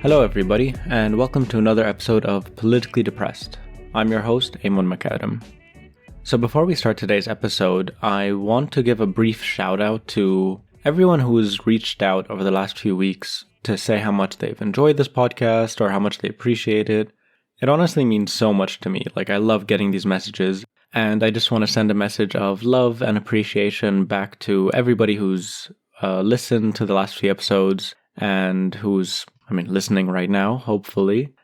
Hello everybody, and welcome to another episode of Politically Depressed. I'm your host, Eamon McAdam. So before we start today's episode, I want to give a brief shout out to everyone who's reached out over the last few weeks to say how much they've enjoyed this podcast or how much they appreciate it. It honestly means so much to me. I love getting these messages, and I just want to send a message of love and appreciation back to everybody who's listened to the last few episodes and who's listening right now, hopefully.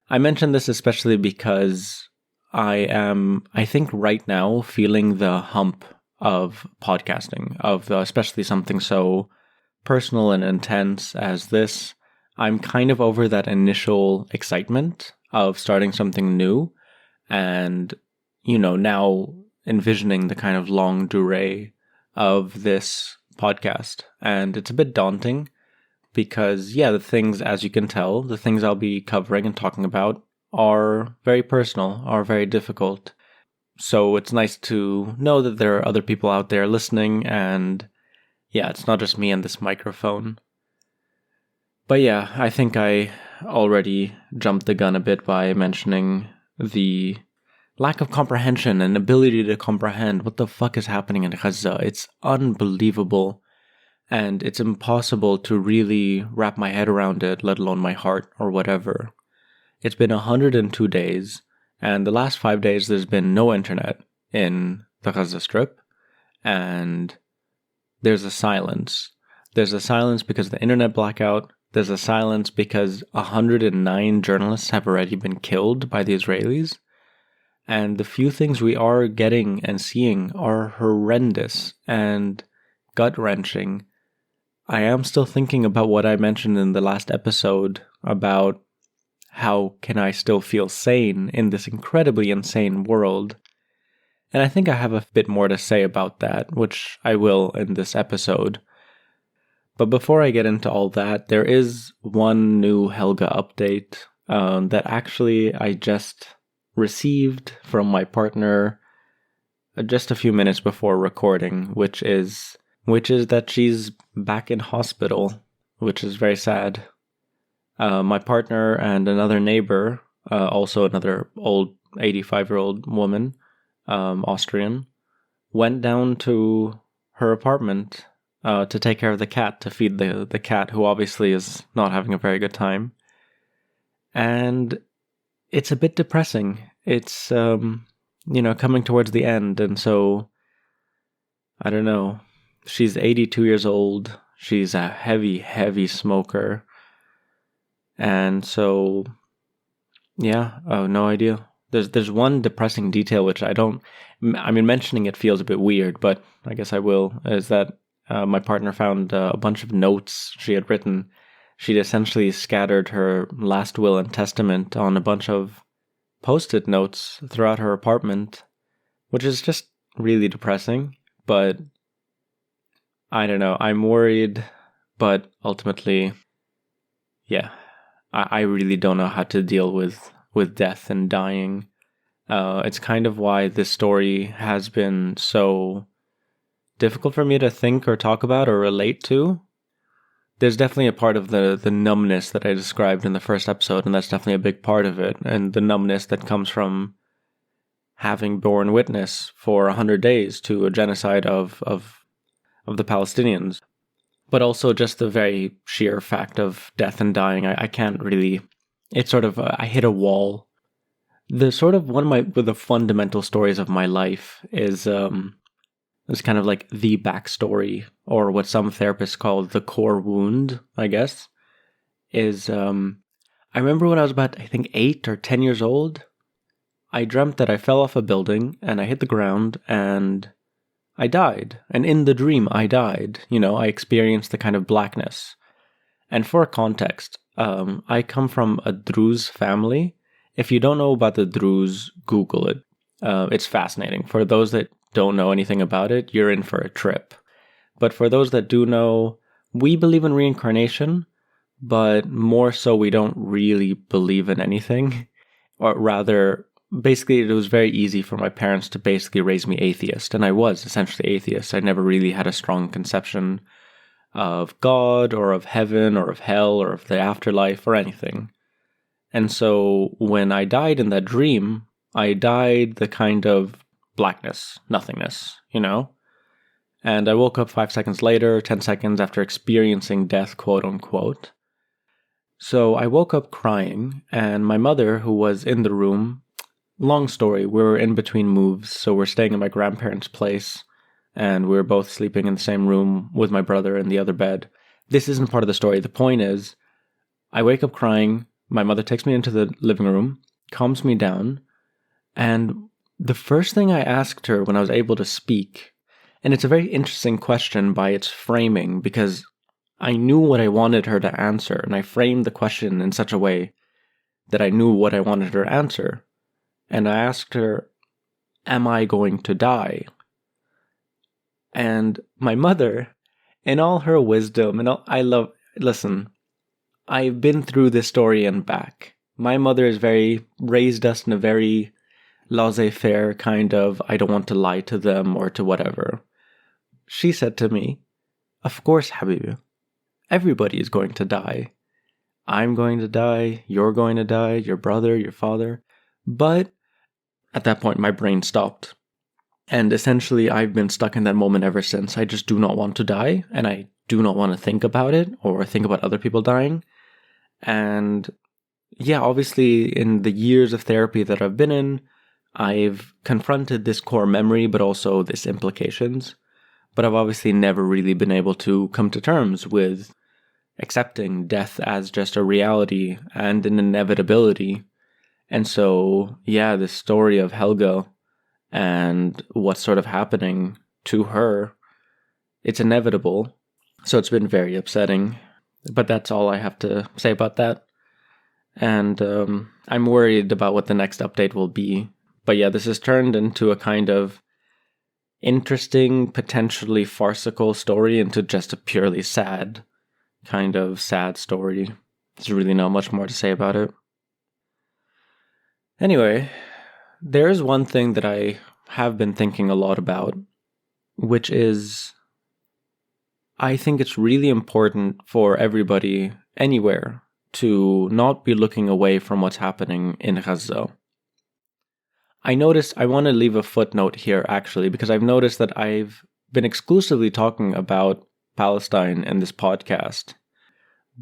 I mention this especially because I am, right now feeling the hump of podcasting, especially something so personal and intense as this. I'm kind of over that initial excitement of starting something new and, now envisioning the kind of long durée of this podcast. And it's a bit daunting. Because, the things, as you can tell, the things I'll be covering and talking about are very personal, are very difficult. So it's nice to know that there are other people out there listening, and it's not just me and this microphone. But I think I already jumped the gun a bit by mentioning the lack of comprehension and ability to comprehend what the fuck is happening in Gaza. It's unbelievable. And it's impossible to really wrap my head around it, let alone my heart or whatever. It's been 102 days, and the last 5 days there's been no internet in the Gaza Strip, and there's a silence. There's a silence because of the internet blackout. There's a silence because 109 journalists have already been killed by the Israelis, and the few things we are getting and seeing are horrendous and gut-wrenching. I am still thinking about what I mentioned in the last episode about how can I still feel sane in this incredibly insane world. And I think I have a bit more to say about that, which I will in this episode. But before I get into all that, there is one new Helga update that actually I just received from my partner just a few minutes before recording, which is that she's back in hospital, which is very sad. My partner and another neighbor, also another old 85-year-old woman, Austrian, went down to her apartment to take care of the cat, to feed the cat, who obviously is not having a very good time. And it's a bit depressing. It's, coming towards the end, and so, I don't know. She's 82 years old. She's a heavy, heavy smoker. And so, no idea. There's one depressing detail which mentioning it feels a bit weird, but I guess I will, is that my partner found a bunch of notes she had written. She'd essentially scattered her last will and testament on a bunch of post-it notes throughout her apartment, which is just really depressing, but I don't know. I'm worried, but ultimately, I really don't know how to deal with death and dying. It's kind of why this story has been so difficult for me to think or talk about or relate to. There's definitely a part of the numbness that I described in the first episode, and that's definitely a big part of it, and the numbness that comes from having borne witness for 100 days to a genocide of the Palestinians, but also just the very sheer fact of death and dying. I can't really, it's sort of, I hit a wall. The sort of one of the fundamental stories of my life is kind of like the backstory, or what some therapists call the core wound, I guess, is, I remember when I was about, 8 or 10 years old, I dreamt that I fell off a building and I hit the ground and I died, and in the dream I died. I experienced the kind of blackness. And for context, I come from a Druze family. If you don't know about the Druze, Google it. It's fascinating. For those that don't know anything about it, you're in for a trip. But for those that do know, we believe in reincarnation, but more so we don't really believe in anything. Or rather, basically, it was very easy for my parents to basically raise me atheist, and I was essentially atheist. I never really had a strong conception of God or of heaven or of hell or of the afterlife or anything. And so when I died in that dream, I died the kind of blackness, nothingness, And I woke up 5 seconds later, 10 seconds after experiencing death, quote unquote. So I woke up crying, and my mother, who was in the room, long story, we were in between moves, so we're staying at my grandparents' place, and we were both sleeping in the same room with my brother in the other bed. This isn't part of the story. The point is, I wake up crying, my mother takes me into the living room, calms me down, and the first thing I asked her when I was able to speak, and it's a very interesting question by its framing, because I knew what I wanted her to answer, and I framed the question in such a way that I knew what I wanted her to answer. And I asked her, am I going to die? And my mother, in all her wisdom, listen, I've been through this story and back. My mother is raised us in a very laissez-faire kind of, I don't want to lie to them or to whatever. She said to me, of course, Habibi, everybody is going to die. I'm going to die, you're going to die, your brother, your father. But at that point, my brain stopped. And essentially, I've been stuck in that moment ever since. I just do not want to die, and I do not want to think about it or think about other people dying. And yeah, obviously, in the years of therapy that I've been in, I've confronted this core memory, but also this implications. But I've obviously never really been able to come to terms with accepting death as just a reality and an inevitability. And so, yeah, this story of Helga and what's sort of happening to her, it's inevitable. So it's been very upsetting. But that's all I have to say about that. And I'm worried about what the next update will be. But yeah, this has turned into a kind of interesting, potentially farcical story into just a purely sad story. There's really not much more to say about it. Anyway, there is one thing that I have been thinking a lot about, which is I think it's really important for everybody anywhere to not be looking away from what's happening in Gaza. I want to leave a footnote here, actually, because I've noticed that I've been exclusively talking about Palestine in this podcast,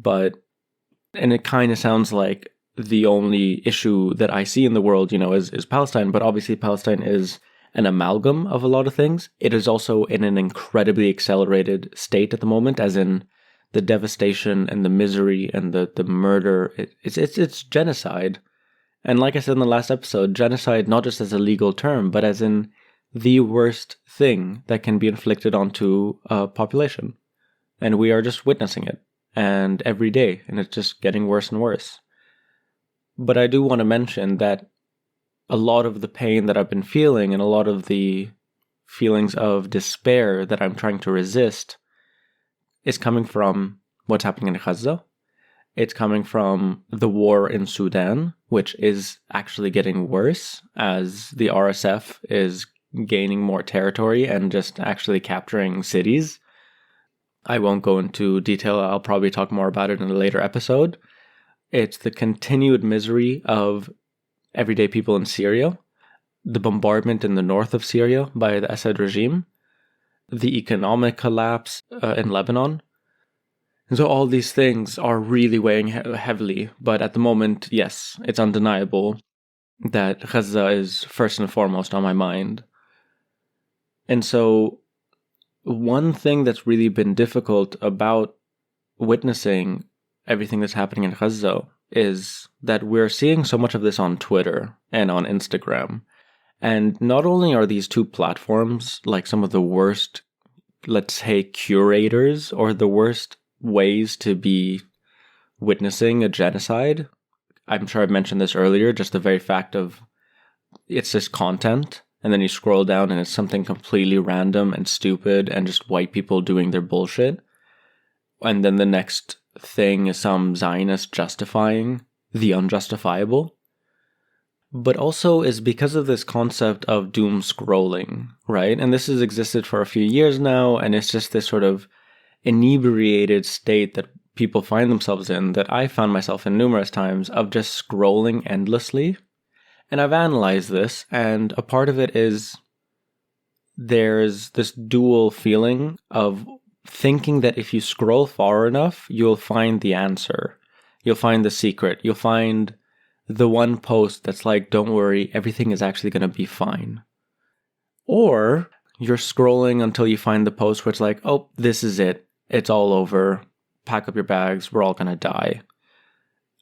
and it kind of sounds like the only issue that I see in the world, is Palestine, but obviously Palestine is an amalgam of a lot of things. It is also in an incredibly accelerated state at the moment, as in the devastation and the misery and the murder. It's genocide. And like I said in the last episode, genocide not just as a legal term, but as in the worst thing that can be inflicted onto a population. And we are just witnessing it, and every day, and it's just getting worse and worse. But I do want to mention that a lot of the pain that I've been feeling and a lot of the feelings of despair that I'm trying to resist is coming from what's happening in Gaza. It's coming from the war in Sudan, which is actually getting worse as the RSF is gaining more territory and just actually capturing cities. I won't go into detail. I'll probably talk more about it in a later episode. It's the continued misery of everyday people in Syria, the bombardment in the north of Syria by the Assad regime, the economic collapse in Lebanon. And so all these things are really weighing heavily. But at the moment, yes, it's undeniable that Gaza is first and foremost on my mind. And so one thing that's really been difficult about witnessing everything that's happening in Gaza is that we're seeing so much of this on Twitter and on Instagram. And not only are these two platforms like some of the worst, let's say, curators or the worst ways to be witnessing a genocide. I'm sure I've mentioned this earlier, just the very fact of it's just content, and then you scroll down and it's something completely random and stupid and just white people doing their bullshit. And then the next thing is some Zionist justifying the unjustifiable. But also is because of this concept of doom scrolling, right? And this has existed for a few years now, and it's just this sort of inebriated state that people find themselves in, that I found myself in numerous times, of just scrolling endlessly. And I've analyzed this, and a part of it is there's this dual feeling of thinking that if you scroll far enough, you'll find the answer. You'll find the secret. You'll find the one post that's like, don't worry, everything is actually going to be fine. Or you're scrolling until you find the post where it's like, oh, this is it. It's all over. Pack up your bags. We're all going to die.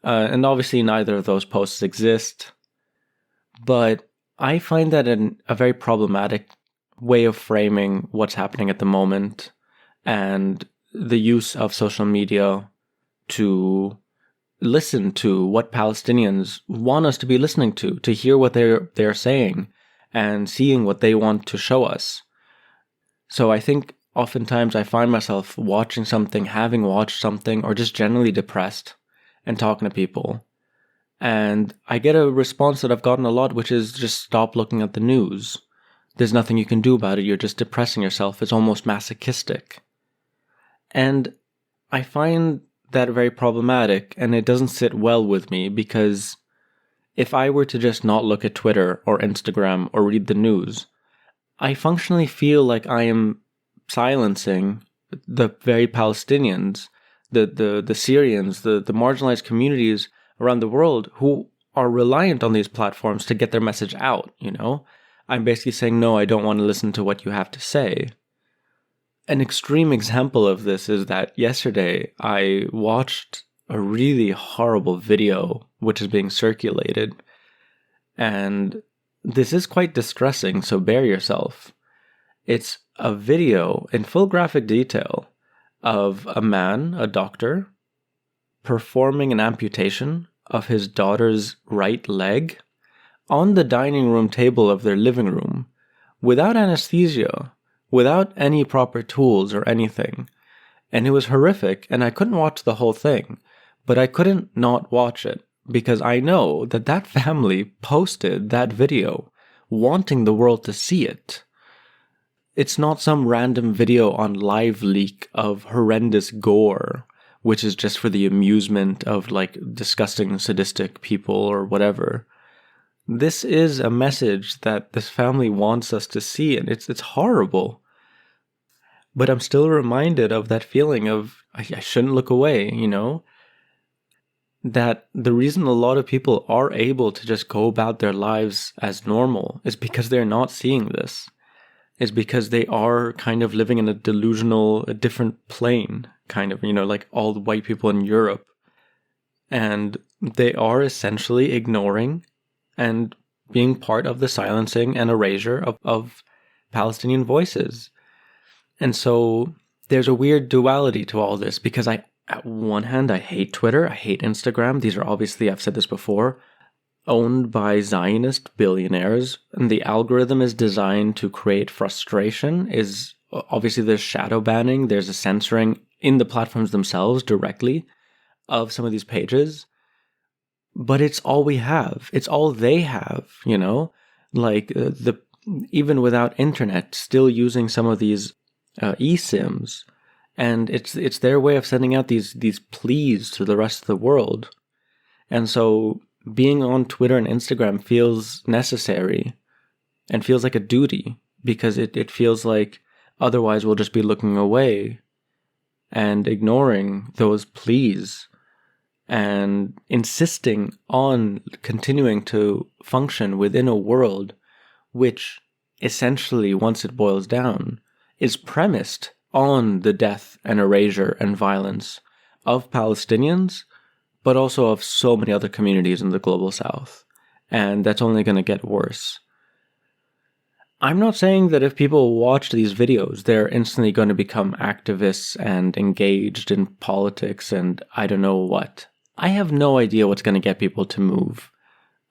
And obviously neither of those posts exist. But I find that a very problematic way of framing what's happening at the moment, and the use of social media to listen to what Palestinians want us to be listening to hear what they're saying and seeing what they want to show us. So I think oftentimes I find myself watching something, having watched something, or just generally depressed and talking to people. And I get a response that I've gotten a lot, which is just stop looking at the news. There's nothing you can do about it. You're just depressing yourself. It's almost masochistic. And I find that very problematic, and it doesn't sit well with me, because if I were to just not look at Twitter or Instagram or read the news, I functionally feel like I am silencing the very Palestinians, the Syrians, the marginalized communities around the world who are reliant on these platforms to get their message out, you know? I'm basically saying, no, I don't want to listen to what you have to say. An extreme example of this is that yesterday I watched a really horrible video which is being circulated. And this is quite distressing, so bear yourself. It's a video in full graphic detail of a man, a doctor, performing an amputation of his daughter's right leg on the dining room table of their living room, without anesthesia, without any proper tools or anything. And it was horrific, and I couldn't watch the whole thing, but I couldn't not watch it, because I know that that family posted that video wanting the world to see it. It's not some random video on Live Leak of horrendous gore, which is just for the amusement of like disgusting, sadistic people or whatever. This is a message that this family wants us to see, and it's horrible. But I'm still reminded of that feeling of I shouldn't look away, you know? That the reason a lot of people are able to just go about their lives as normal is because they're not seeing this. Is because they are kind of living in a delusional, a different plane, kind of, you know, like all the white people in Europe. And they are essentially ignoring and being part of the silencing and erasure of Palestinian voices. And so there's a weird duality to all this, because at one hand, I hate Twitter, I hate Instagram. These are obviously, I've said this before, owned by Zionist billionaires, and the algorithm is designed to create frustration. Is obviously there's shadow banning, there's a censoring in the platforms themselves directly of some of these pages, but it's all we have. It's all they have, you know, like even without internet, still using some of these eSIMs, and it's their way of sending out these pleas to the rest of the world, and so being on Twitter and Instagram feels necessary and feels like a duty, because it feels like otherwise we'll just be looking away and ignoring those pleas and insisting on continuing to function within a world which essentially, once it boils down, is premised on the death and erasure and violence of Palestinians, but also of so many other communities in the global south. And that's only going to get worse. I'm not saying that if people watch these videos, they're instantly going to become activists and engaged in politics and I don't know what. I have no idea what's going to get people to move.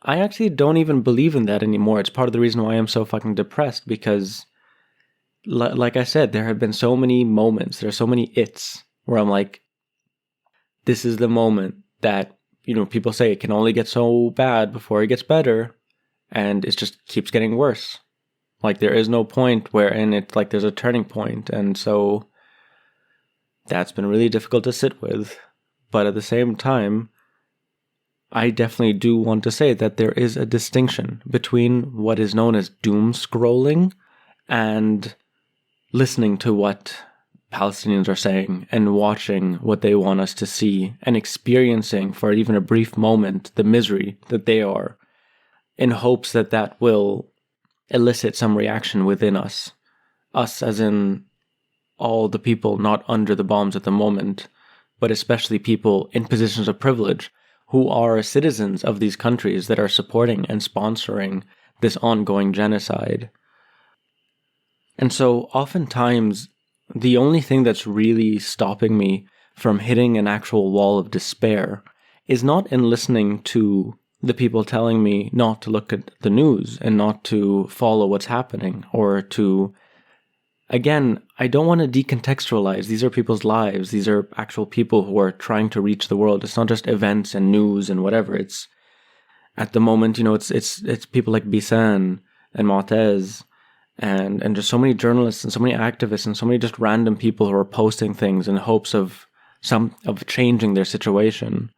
I actually don't even believe in that anymore. It's part of the reason why I'm so fucking depressed, because like I said, there have been so many moments, there are so many it's where I'm like, this is the moment that, you know, people say it can only get so bad before it gets better, and it just keeps getting worse. Like there is no point wherein it's like there's a turning point, and so That's been really difficult to sit with. But at the same time, I definitely do want to say that there is a distinction between what is known as doom scrolling and listening to what Palestinians are saying and watching what they want us to see and experiencing for even a brief moment the misery that they are, in hopes that that will elicit some reaction within us. Us as in all the people not under the bombs at the moment, but especially people in positions of privilege who are citizens of these countries that are supporting and sponsoring this ongoing genocide. And so oftentimes, the only thing that's really stopping me from hitting an actual wall of despair is not in listening to the people telling me not to look at the news and not to follow what's happening, or to, again, I don't want to decontextualize. These are people's lives. These are actual people who are trying to reach the world. It's not just events and news and whatever. It's, at the moment, it's people like Bisan and Mu'taz and just so many journalists and so many activists and so many just random people who are posting things in hopes of changing their situation.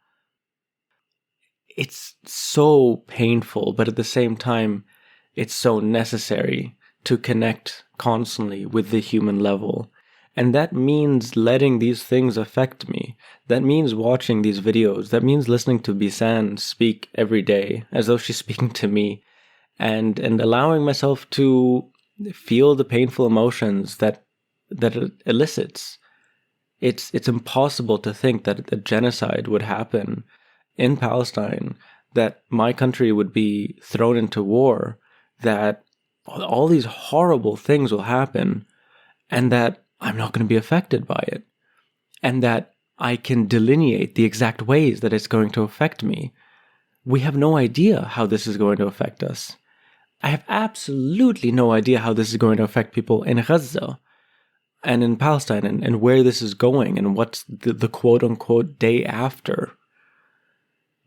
It's so painful, but at the same time, it's so necessary to connect constantly with the human level. And that means letting these things affect me. That means watching these videos. That means listening to Bisan speak every day as though she's speaking to me, and allowing myself to feel the painful emotions that it elicits. It's impossible to think that a genocide would happen in Palestine, that my country would be thrown into war, that all these horrible things will happen, and that I'm not going to be affected by it, and that I can delineate the exact ways that it's going to affect me. We have no idea how this is going to affect us. I have absolutely no idea how this is going to affect people in Gaza and in Palestine, and where this is going and what's the quote-unquote day after.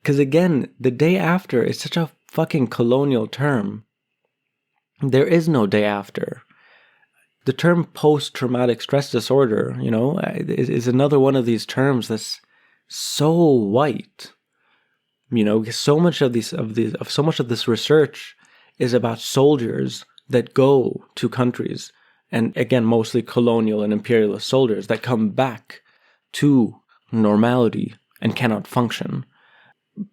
Because again, the day after is such a fucking colonial term. There is no day after. The term post-traumatic stress disorder, is another one of these terms that's so white. So much of this research is about soldiers that go to countries, and again, mostly colonial and imperialist soldiers that come back to normality and cannot function.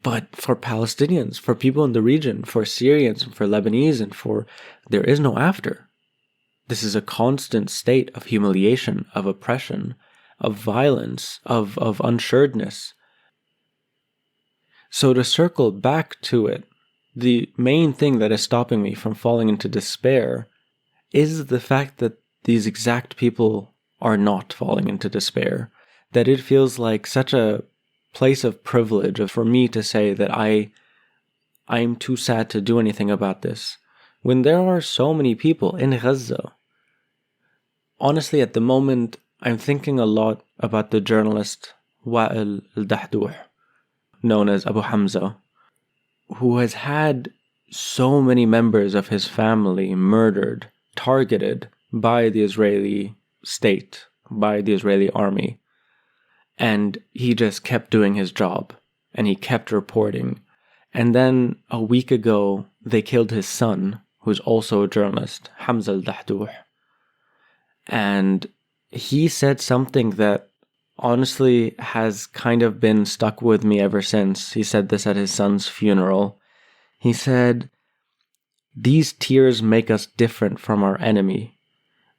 But for Palestinians, for people in the region, for Syrians, for Lebanese, there is no after. This is a constant state of humiliation, of oppression, of violence, of unsuredness. So to circle back to it, the main thing that is stopping me from falling into despair is the fact that these exact people are not falling into despair. That it feels like such a place of privilege for me to say that I'm too sad to do anything about this, when there are so many people in Gaza. Honestly, at the moment, I'm thinking a lot about the journalist Wael Al-Dahdouh, known as Abu Hamza, who has had so many members of his family murdered, targeted by the Israeli state, by the Israeli army. And he just kept doing his job, and he kept reporting. And then a week ago, they killed his son, who's also a journalist, Hamza Al-Dahdouh. And he said something that honestly has kind of been stuck with me ever since. He said this at his son's funeral. He said, "These tears make us different from our enemy,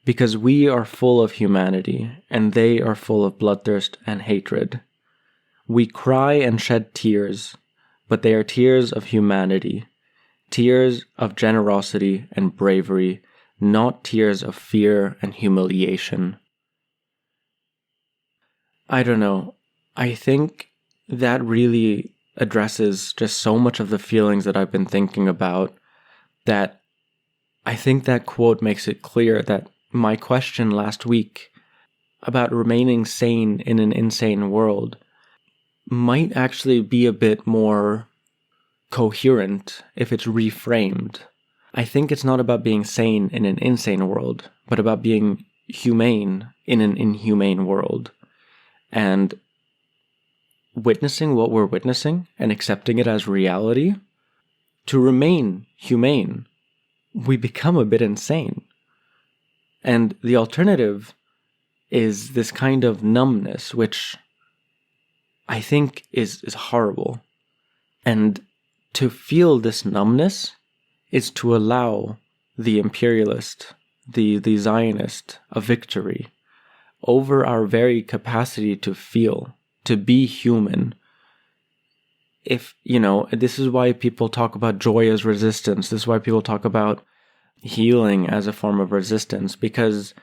because we are full of humanity, and they are full of bloodthirst and hatred. We cry and shed tears, but they are tears of humanity, tears of generosity and bravery, not tears of fear and humiliation." I don't know. I think that really addresses just so much of the feelings that I've been thinking about, that I think that quote makes it clear that my question last week about remaining sane in an insane world might actually be a bit more coherent if it's reframed. I think it's not about being sane in an insane world, but about being humane in an inhumane world. and witnessing what we're witnessing and accepting it as reality, to remain humane, we become a bit insane. And the alternative is this kind of numbness, which I think is horrible. And to feel this numbness is to allow the imperialist, the Zionist, a victory over our very capacity to feel, to be human. If, this is why people talk about joy as resistance. This is why people talk about healing as a form of resistance, because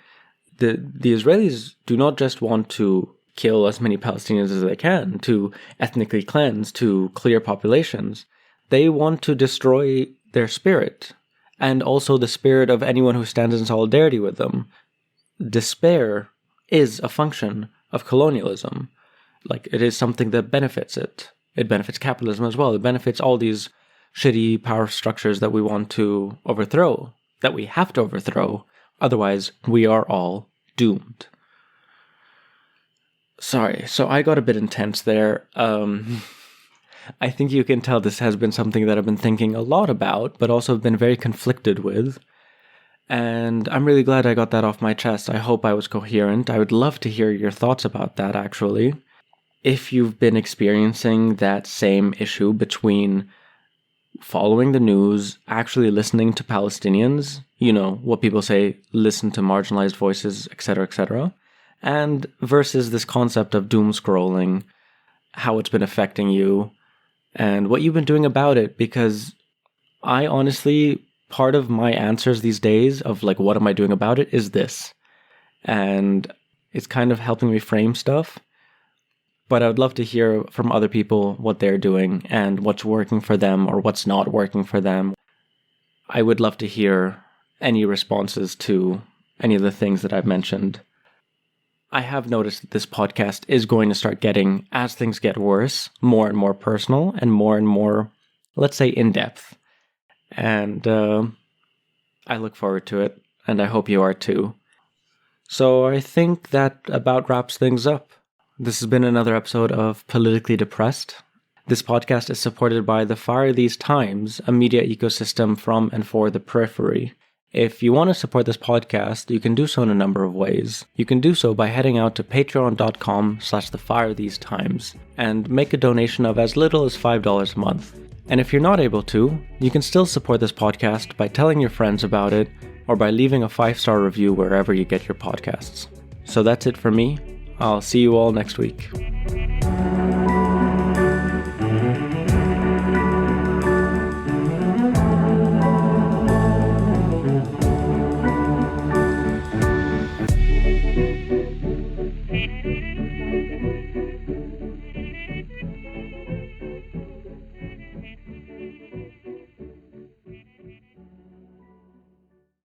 the Israelis do not just want to kill as many Palestinians as they can, to ethnically cleanse, to clear populations. They want to destroy their spirit, and also the spirit of anyone who stands in solidarity with them. Despair is a function of colonialism. Like, it is something that benefits it. It benefits capitalism as well. It benefits all these shitty power structures that we want to overthrow, that we have to overthrow. Otherwise, we are all doomed. Sorry, so I got a bit intense there. I think you can tell this has been something that I've been thinking a lot about, but also been very conflicted with. And I'm really glad I got that off my chest. I hope I was coherent. I would love to hear your thoughts about that, actually. If you've been experiencing that same issue between following the news, actually listening to Palestinians, what people say, listen to marginalized voices, etc., and versus this concept of doom scrolling, how it's been affecting you, and what you've been doing about it. Because I honestly, part of my answers these days of like, what am I doing about it, is this. And it's kind of helping me frame stuff. But I would love to hear from other people what they're doing and what's working for them or what's not working for them. I would love to hear any responses to any of the things that I've mentioned. I have noticed that this podcast is going to start getting, as things get worse, more and more personal and more, let's say, in-depth. And I look forward to it, and I hope you are too. So I think that about wraps things up. This has been another episode of Politically Depressed. This podcast is supported by the Fire These Times, a media ecosystem from and for the periphery. If you want to support this podcast, you can do so in a number of ways. You can do so by heading out to patreon.com/thefirethesetimes and make a donation of as little as $5 a month. And if you're not able to, you can still support this podcast by telling your friends about it or by leaving a 5-star review wherever you get your podcasts. So that's it for me. I'll see you all next week.